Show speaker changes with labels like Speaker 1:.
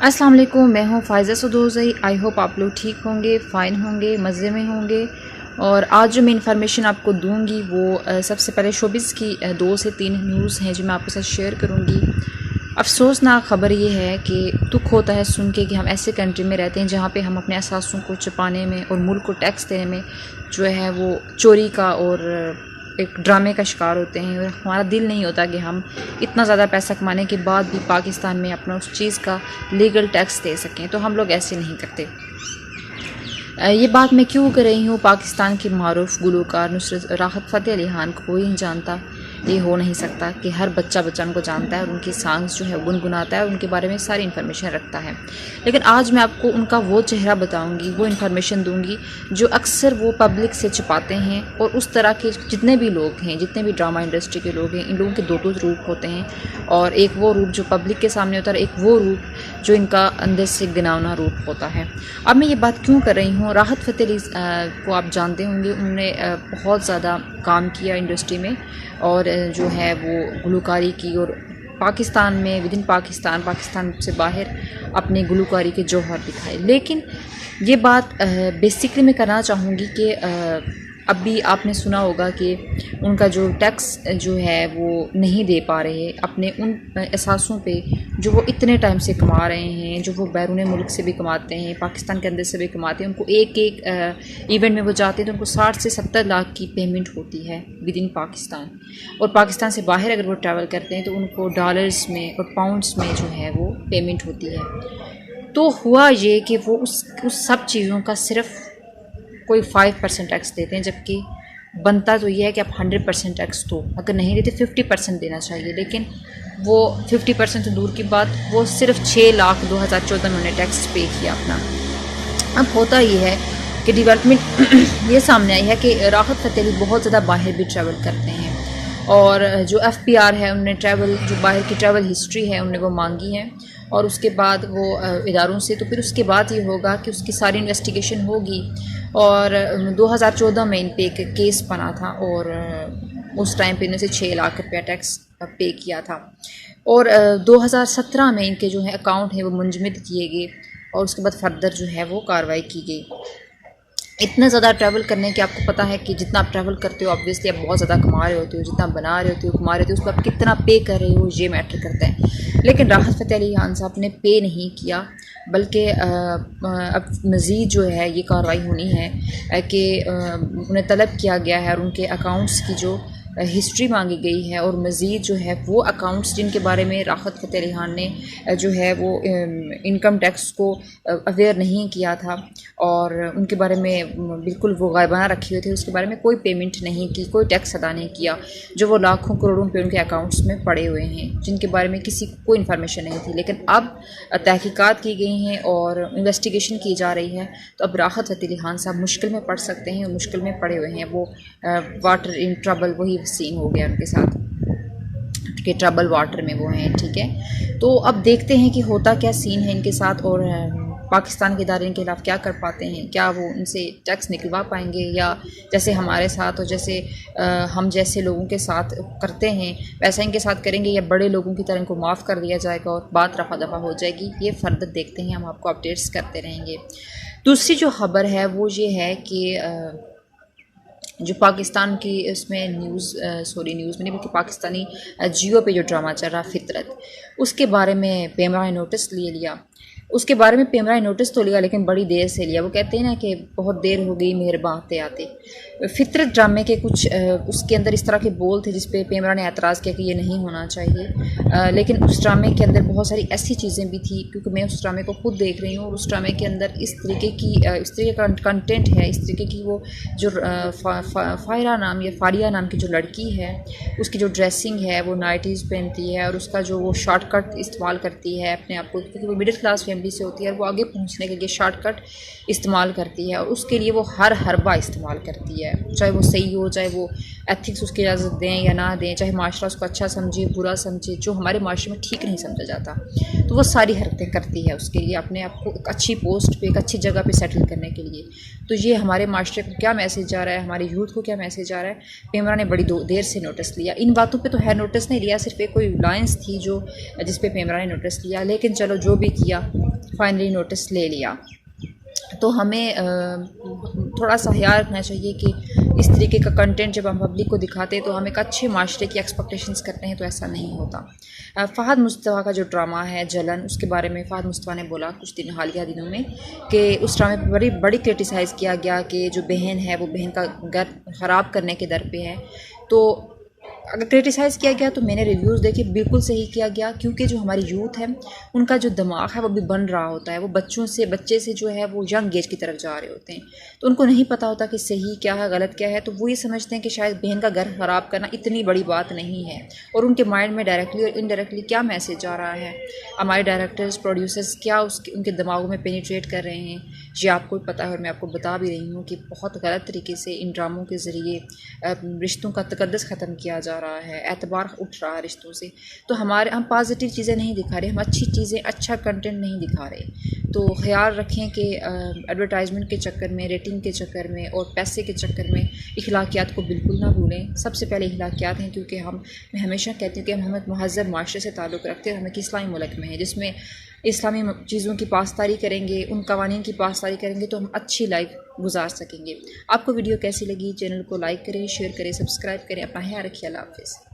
Speaker 1: अस्सलाम वालेकुम, मैं हूँ फ़ाइज़ा सदोज़ई। आई होप आप लोग ठीक होंगे, फ़ाइन होंगे, मज़े में होंगे। और आज जो मैं इन्फॉर्मेशन आपको दूंगी वो सबसे पहले शोबिज़ की 2 से 3 न्यूज़ हैं जो मैं आपके साथ शेयर करूँगी। अफसोसनाक ख़बर ये है कि दुख होता है सुन के कि हम ऐसे कंट्री में रहते हैं जहाँ पे हम अपने असासों को छुपाने में और मुल्क को टैक्स देने में जो है वो चोरी का और एक ड्रामे का शिकार होते हैं। और हमारा दिल नहीं होता कि हम इतना ज़्यादा पैसा कमाने के बाद भी पाकिस्तान में अपना उस चीज़ का लीगल टैक्स दे सकें, तो हम लोग ऐसे नहीं करते। ये बात मैं क्यों कर रही हूँ, पाकिस्तान के मारूफ गुलूकार नुसरत राहत फ़तेह अली खान को कोई नहीं जानता। ये हो नहीं सकता कि हर बच्चा उनको जानता है और उनकी सॉन्ग्स जो है गुनगुनाता है और उनके बारे में सारी इन्फॉर्मेशन रखता है। लेकिन आज मैं आपको उनका वो चेहरा बताऊंगी, वो इन्फॉर्मेशन दूंगी जो अक्सर वो पब्लिक से छुपाते हैं। और उस तरह के जितने भी लोग हैं, जितने भी ड्रामा इंडस्ट्री के लोग हैं, इन लोगों के दो रूप होते हैं। और एक वो रूप जो पब्लिक के सामने होता है, एक वो रूप जो इनका अंदर से गिनावना रूप होता है। अब मैं ये बात क्यों कर रही हूँ, राहत फ़तेह अली को आप जानते होंगे, उन्होंने बहुत ज़्यादा काम किया इंडस्ट्री में और जो है वो गुलूकारी की और पाकिस्तान में विदिन पाकिस्तान से बाहर अपने गुलूकारी के जौहर दिखाए। लेकिन ये बात बेसिकली मैं करना चाहूँगी कि अभी आपने सुना होगा कि उनका जो टैक्स जो है वो नहीं दे पा रहे अपने उन एहसासों पे जो वो इतने टाइम से कमा रहे हैं, जो वो बैरून मुल्क से भी कमाते हैं, पाकिस्तान के अंदर से भी कमाते हैं। उनको एक इवेंट में वो जाते हैं तो उनको 60 से 70 लाख की पेमेंट होती है विद इन पाकिस्तान। और पाकिस्तान से बाहर अगर वो ट्रैवल करते हैं तो उनको डॉलर्स में और पाउंड्स में जो है वो पेमेंट होती है। तो हुआ ये कि वो उस सब चीज़ों का सिर्फ कोई 5% टैक्स देते हैं, जबकि बनता तो ये है कि आप 100% टैक्स दो। अगर नहीं देते 50% देना चाहिए, लेकिन वो 50% तो दूर की बात, वो सिर्फ 6 लाख 2014 में उन्होंने टैक्स पे किया अपना। अब होता ये है कि डेवलपमेंट ये सामने आई है कि राहत फ़तेह अली बहुत ज़्यादा बाहर भी ट्रैवल करते हैं। और जो FPR है उन्होंने ट्रैवल जो बाहर की ट्रैवल हिस्ट्री है उन्होंने वो मांगी है। और उसके बाद वो इदारों से, तो फिर उसके बाद ये होगा कि उसकी सारी इन्वेस्टिगेशन होगी। और 2014 में इन पे एक केस बना था और उस टाइम पे इन्होंने से 6 लाख रुपया टैक्स पे किया था। और 2017 में इनके जो है अकाउंट है वो मुंजमद किए गए और उसके बाद फर्दर जो है वो कार्रवाई की गई। इतना ज़्यादा ट्रैवल करने के आपको पता है कि जितना आप ट्रैवल करते हो ऑब्वियसली आप बहुत ज़्यादा कमा रहे होते हो, जितना बना रहे होते हो कमा रहे होते हो, उसको आप कितना पे कर रहे हो ये मैटर करता है। लेकिन राहत फ़तेह अली खान साहब ने पे नहीं किया, बल्कि अब मज़ीद जो है ये कार्रवाई होनी है कि उन्हें तलब किया गया है और उनके अकाउंट्स की जो हिस्ट्री मांगी गई है और मज़ीद जो है वो अकाउंट्स जिनके बारे में राहत फ़तेह अली खान ने जो है वो इनकम टैक्स को अवेयर नहीं किया था और उनके बारे में बिल्कुल वो गायबाना रखे हुए थे, उसके बारे में कोई पेमेंट नहीं की, कोई टैक्स अदा नहीं किया, जो वो लाखों करोड़ों पे उनके अकाउंट्स में पड़े हुए हैं, जिनके बारे में किसी को कोई इन्फॉर्मेशन नहीं थी। लेकिन अब तहकीकात की गई हैं और इन्वेस्टिगेशन की जा रही है, तो अब राहत फ़तेह अली खान साहब मुश्किल में पड़ सकते हैं और मुश्किल में पड़े हुए हैं। वो वाटर इन ट्रबल, वही सीन हो गया उनके साथ कि ट्रबल वाटर में वो हैं। ठीक है, तो अब देखते हैं कि होता क्या सीन है इनके साथ और पाकिस्तान के इदारे इनके खिलाफ क्या कर पाते हैं। क्या वो उनसे टैक्स निकलवा पाएंगे या जैसे हमारे साथ और जैसे हम जैसे लोगों के साथ करते हैं वैसा इनके साथ करेंगे, या बड़े लोगों की तरह इनको माफ़ कर दिया जाएगा और बात रफा दफा हो जाएगी। ये फर्दर देखते हैं, हम आपको अपडेट्स करते रहेंगे। दूसरी जो खबर है वो ये है कि जो पाकिस्तान की इसमें न्यूज़ में नहीं बल्कि पाकिस्तानी जियो पे जो ड्रामा चल रहा फितरत, उसके बारे में पेमरा ने नोटिस लिया। उसके बारे में पेमरा ने नोटिस तो लिया लेकिन बड़ी देर से लिया। वो कहते हैं ना कि बहुत देर हो गई मेहरबान आते आते। फितरत ड्रामे के कुछ उसके अंदर इस तरह के बोल थे जिस पे पेमरा ने एतराज़ किया कि ये नहीं होना चाहिए। लेकिन उस ड्रामे के अंदर बहुत सारी ऐसी चीज़ें भी थी, क्योंकि मैं उस ड्रामे को खुद देख रही हूँ और उस ड्रामे के अंदर इस तरीके का कंटेंट है, इस तरीके की वो जो फारिया नाम की जो लड़की है उसकी जो ड्रेसिंग है वो नाइटीज़ पहनती है और उसका जो वो शॉर्टकट इस्तेमाल करती है अपने आप को, क्योंकि वो मिडिल क्लास फैमिली से होती है और वो आगे पहुंचने के लिए शॉर्टकट इस्तेमाल करती है और उसके लिए वो हर हरबा इस्तेमाल करती है, चाहे वो सही हो, चाहे वो एथिक्स उसकी इजाज़त दें या ना दें, चाहे माशरा उसको अच्छा समझे बुरा समझे, जो हमारे माशरे में ठीक नहीं समझा जाता, तो वो सारी हरकतें करती है उसके लिए अपने आप को एक अच्छी पोस्ट पे, एक अच्छी जगह पे सेटल करने के लिए। तो ये हमारे माशरे को क्या मैसेज जा रहा है, हमारे यूथ को क्या मैसेज आ रहा है, पेमरा ने बड़ी देर से नोटिस लिया। इन बातों पे तो है नोटिस नहीं लिया, सिर्फ एक कोई लाइन्स थी जो जिस पे पेमरा ने नोटिस लिया। लेकिन चलो जो भी किया, फाइनली नोटिस ले लिया। तो हमें थोड़ा सा ख्याल रखना चाहिए कि इस तरीके का कंटेंट जब हम पब्लिक को दिखाते हैं तो हम एक अच्छे माशरे की एक्सपेक्टेशंस करते हैं, तो ऐसा नहीं होता। फ़हद मुस्तफ़ा का जो ड्रामा है जलन, उसके बारे में फ़हद मुस्तफ़ा ने बोला कुछ दिन हालिया दिनों में कि उस ड्रामे पर बड़ी क्रिटिसाइज़ किया गया कि जो बहन है वो बहन का घर ख़राब करने के दर पे है। तो अगर क्रिटिसाइज़ किया गया तो मैंने रिव्यूज़ देखे, बिल्कुल सही किया गया, क्योंकि जो हमारी यूथ है उनका जो दिमाग है वो भी बन रहा होता है। वो बच्चे से जो है वो यंग एज की तरफ जा रहे होते हैं, तो उनको नहीं पता होता कि सही क्या है गलत क्या है। तो वो ये समझते हैं कि शायद बहन का घर ख़राब करना इतनी बड़ी बात नहीं है, और उनके माइंड में डायरेक्टली और इनडायरेक्टली क्या मैसेज जा रहा है, हमारे डायरेक्टर्स प्रोड्यूसर्स क्या उनके दिमागों में पेनिट्रेट कर रहे हैं, ये आपको पता है। और मैं आपको बता भी रही हूँ कि बहुत गलत तरीके से इन ड्रामों के ज़रिए रिश्तों का तकद्दस ख़त्म किया जा रहा है, एतबार उठ रहा है रिश्तों से। तो हम पॉजिटिव चीज़ें नहीं दिखा रहे, हम अच्छी चीज़ें, अच्छा कंटेंट नहीं दिखा रहे। तो ख्याल रखें कि एडवर्टाइजमेंट के चक्कर में, रेटिंग के चक्कर में और पैसे के चक्कर में अखलाकियात को बिल्कुल ना भूलें। सबसे पहले अखलाकियात हैं, क्योंकि मैं हमेशा कहती हूँ कि हम महज़ब माशरे से ताल्लुक़ रखते हैं। हम एक इस्लामी मुल्क में है जिसमें इस्लामी चीज़ों की पासदारी करेंगे, उन कवानीन की पासदारी करेंगे तो हम अच्छी लाइफ गुजार सकेंगे। आपको वीडियो कैसी लगी? चैनल को लाइक करें, शेयर करें, सब्सक्राइब करें। अपना ख्याल रखिए। अल्लाह हाफ़िज़।